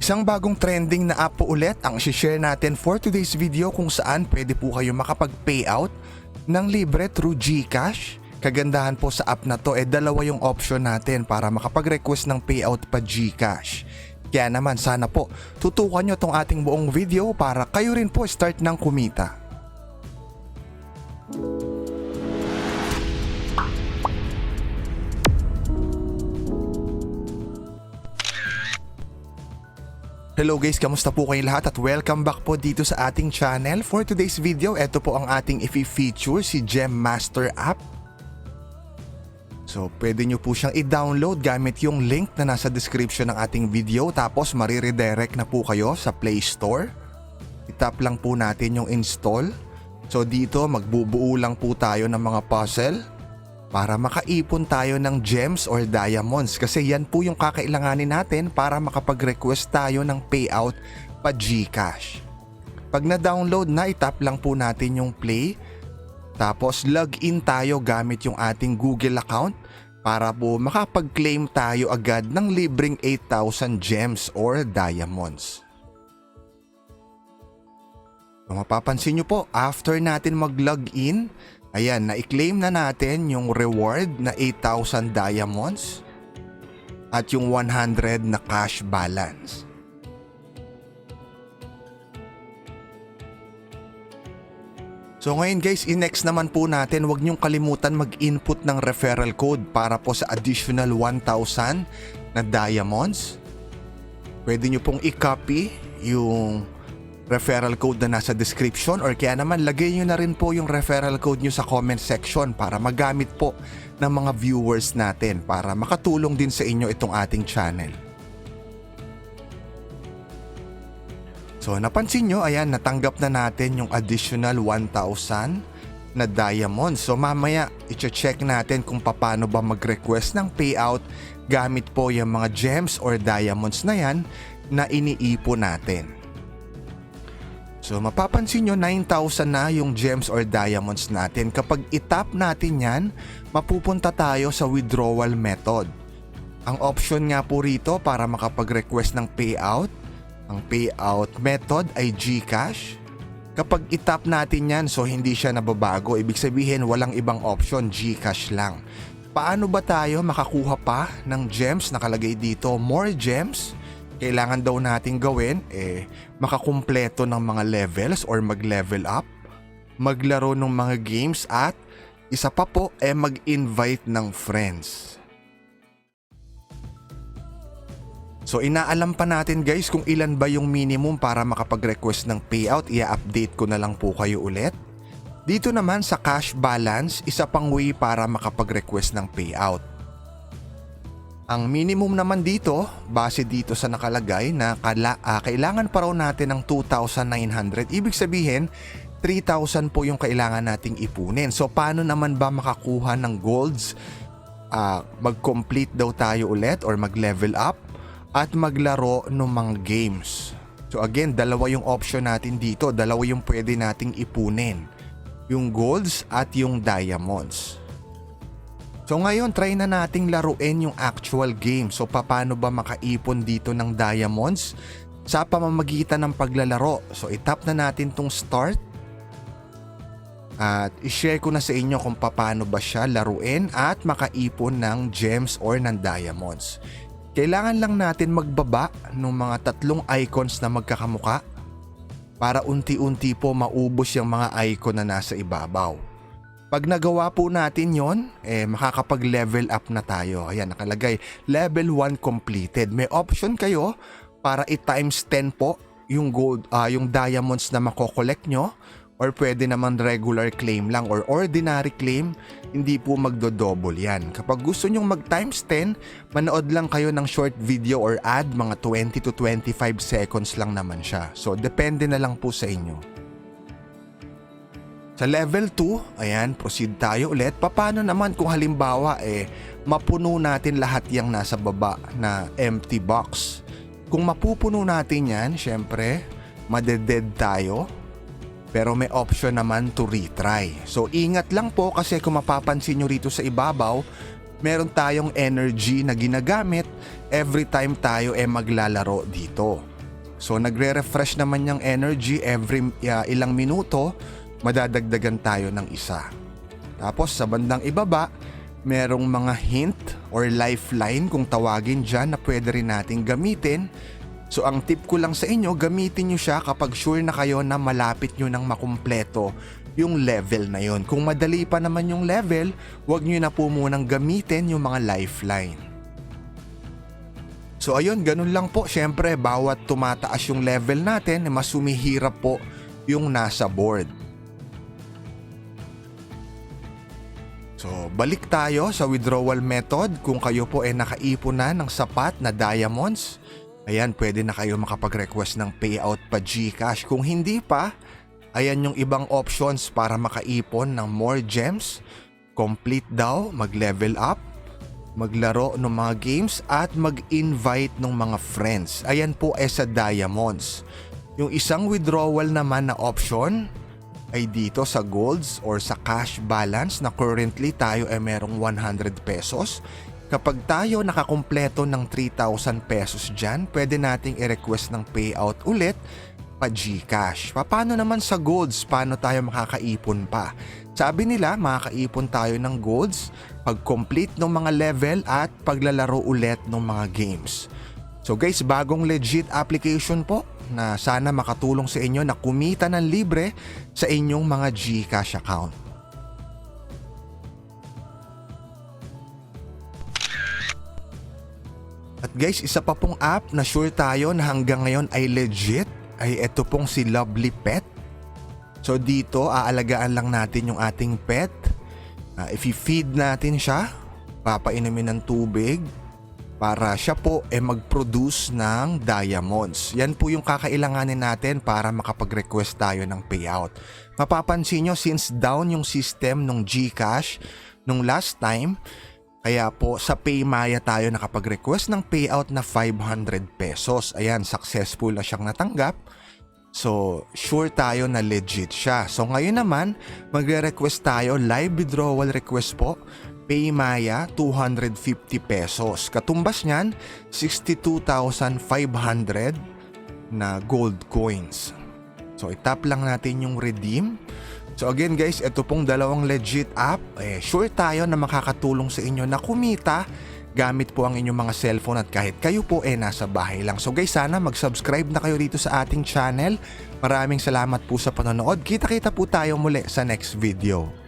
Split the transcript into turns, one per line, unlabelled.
Isang bagong trending na app po ulit ang share natin for today's video kung saan pwede po kayo makapag-payout ng libre through GCash. Kagandahan po sa app na to dalawa yung option natin para makapag-request ng payout pa GCash. Kaya naman sana po tutukan nyo tong ating buong video para kayo rin po start ng kumita. Hello guys, kamusta po kayong lahat at welcome back po dito sa ating channel. For today's video, ito po ang ating i-feature, si Gem Master app. So pwede nyo po siyang i-download gamit yung link na nasa description ng ating video, tapos mariredirect na po kayo sa Play Store. I-tap lang po natin yung install. So dito magbubuo lang po tayo ng mga puzzle para makaipon tayo ng gems or diamonds, kasi yan po yung kakailanganin natin para makapag-request tayo ng payout pa GCash. Pag na-download na, itap lang po natin yung play, tapos login tayo gamit yung ating Google account para po makapag-claim tayo agad ng libreng 8,000 gems or diamonds. So, mapapansin nyo po, after natin mag-login, ayan, na-claim na natin yung reward na 8,000 diamonds at yung 100 na cash balance. So ngayon guys, i-next naman po natin, huwag niyong kalimutan mag-input ng referral code para po sa additional 1,000 na diamonds. Pwede niyo pong i-copy yung referral code na nasa description, or kaya naman lagay nyo na rin po yung referral code nyo sa comment section para magamit po ng mga viewers natin, para makatulong din sa inyo itong ating channel. So napansin nyo, ayan, natanggap na natin yung additional 1,000 na diamonds. So mamaya i-check natin kung paano ba mag-request ng payout gamit po yung mga gems or diamonds na yan na iniipon natin. So mapapansin nyo, 9,000 na yung gems or diamonds natin. Kapag itap natin yan, mapupunta tayo sa withdrawal method. Ang option nga po rito para makapag-request ng payout, ang payout method ay GCash. Kapag itap natin yan, so hindi siya nababago. Ibig sabihin walang ibang option, GCash lang. Paano ba tayo makakuha pa ng gems? Nakalagay dito, more gems. Kailangan daw natin gawin makakumpleto ng mga levels or mag-level up, maglaro ng mga games, at isa pa po mag-invite ng friends. So inaalam pa natin guys kung ilan ba yung minimum para makapag-request ng payout. I-update ko na lang po kayo ulit. Dito naman sa cash balance, isa pang way para makapag-request ng payout. Ang minimum naman dito, base dito sa nakalagay na kailangan pa raw natin ng 2,900. Ibig sabihin, 3,000 po yung kailangan nating ipunin. So paano naman ba makakuha ng golds? Mag-complete daw tayo ulit or mag-level up at maglaro ng mga games. So again, dalawa yung option natin dito. Dalawa yung pwede nating ipunin. Yung golds at yung diamonds. So ngayon, try na nating laruin yung actual game. So paano ba makaipon dito ng diamonds? Sa pamamagitan ng paglalaro. So itap na natin tong start. At i-share ko na sa inyo kung paano ba siya laruin at makaipon ng gems or ng diamonds. Kailangan lang natin magbaba ng mga tatlong icons na magkakamuka para unti-unti po maubos yung mga icon na nasa ibabaw. Pag nagawa po natin yon, makakapag-level up na tayo. Ayan, nakalagay, level 1 completed. May option kayo para i-times 10 po yung gold, yung diamonds na makokolekt nyo, or pwede naman regular claim lang or ordinary claim, hindi po magdo-double yan. Kapag gusto nyong mag-times 10, manood lang kayo ng short video or ad, mga 20 to 25 seconds lang naman siya. So, depende na lang po sa inyo. Sa level 2, ayan, proceed tayo ulit. Paano naman kung halimbawa mapuno natin lahat yung nasa baba na empty box? Kung mapupuno natin yan, syempre, madeded tayo. Pero may option naman to retry. So ingat lang po, kasi kung mapapansin nyo rito sa ibabaw, meron tayong energy na ginagamit every time tayo maglalaro dito. So nagre-refresh naman yung energy every ilang minuto, madadagdagan tayo ng isa. Tapos sa bandang ibaba, merong mga hint or lifeline kung tawagin dyan na pwede rin nating gamitin. So ang tip ko lang sa inyo, gamitin nyo siya kapag sure na kayo na malapit nyo nang makumpleto yung level na yon. Kung madali pa naman yung level, huwag nyo na po munang gamitin yung mga lifeline. So ayun, ganun lang po. Syempre, bawat tumataas yung level natin, mas sumihirap po yung nasa board. So balik tayo sa withdrawal method. Kung kayo po ay nakaipon na ng sapat na diamonds, ayan, pwede na kayo makapag-request ng payout pa GCash. Kung hindi pa, ayan yung ibang options para makaipon ng more gems. Complete daw, mag-level up, maglaro ng mga games at mag-invite ng mga friends. Ayan po sa diamonds. Yung isang withdrawal naman na option ay dito sa golds or sa cash balance na currently tayo ay merong 100 pesos. Kapag tayo nakakumpleto ng 3,000 pesos dyan, pwede nating i-request ng payout ulit pa GCash. Paano naman sa golds? Paano tayo makakaipon pa? Sabi nila, makakaipon tayo ng golds pag complete ng mga level at paglalaro ulit ng mga games. So guys, bagong legit application po na sana makatulong sa inyo na kumita ng libre sa inyong mga GCash account. At guys, isa pa pong app na sure tayo na hanggang ngayon ay legit ay ito pong si Lovely Pet. So dito, aalagaan lang natin yung ating pet. If i-feed natin siya, papainumin ng tubig para siya po mag-produce ng diamonds. Yan po yung kakailanganin natin para makapag-request tayo ng payout. Mapapansin nyo, since down yung system ng GCash nung last time, kaya po sa PayMaya tayo nakapag-request ng payout na 500 pesos. Ayan, successful na siyang natanggap. So, sure tayo na legit siya. So, ngayon naman, magre-request tayo, live withdrawal request po, PayMaya, 250 pesos. Katumbas niyan, 62,500 na gold coins. So, itap lang natin yung redeem. So again guys, ito pong dalawang legit app, sure tayo na makakatulong sa inyo na kumita gamit po ang inyong mga cellphone at kahit kayo po nasa bahay lang. So guys, sana mag-subscribe na kayo dito sa ating channel. Maraming salamat po sa panonood. Kita-kita po tayo muli sa next video.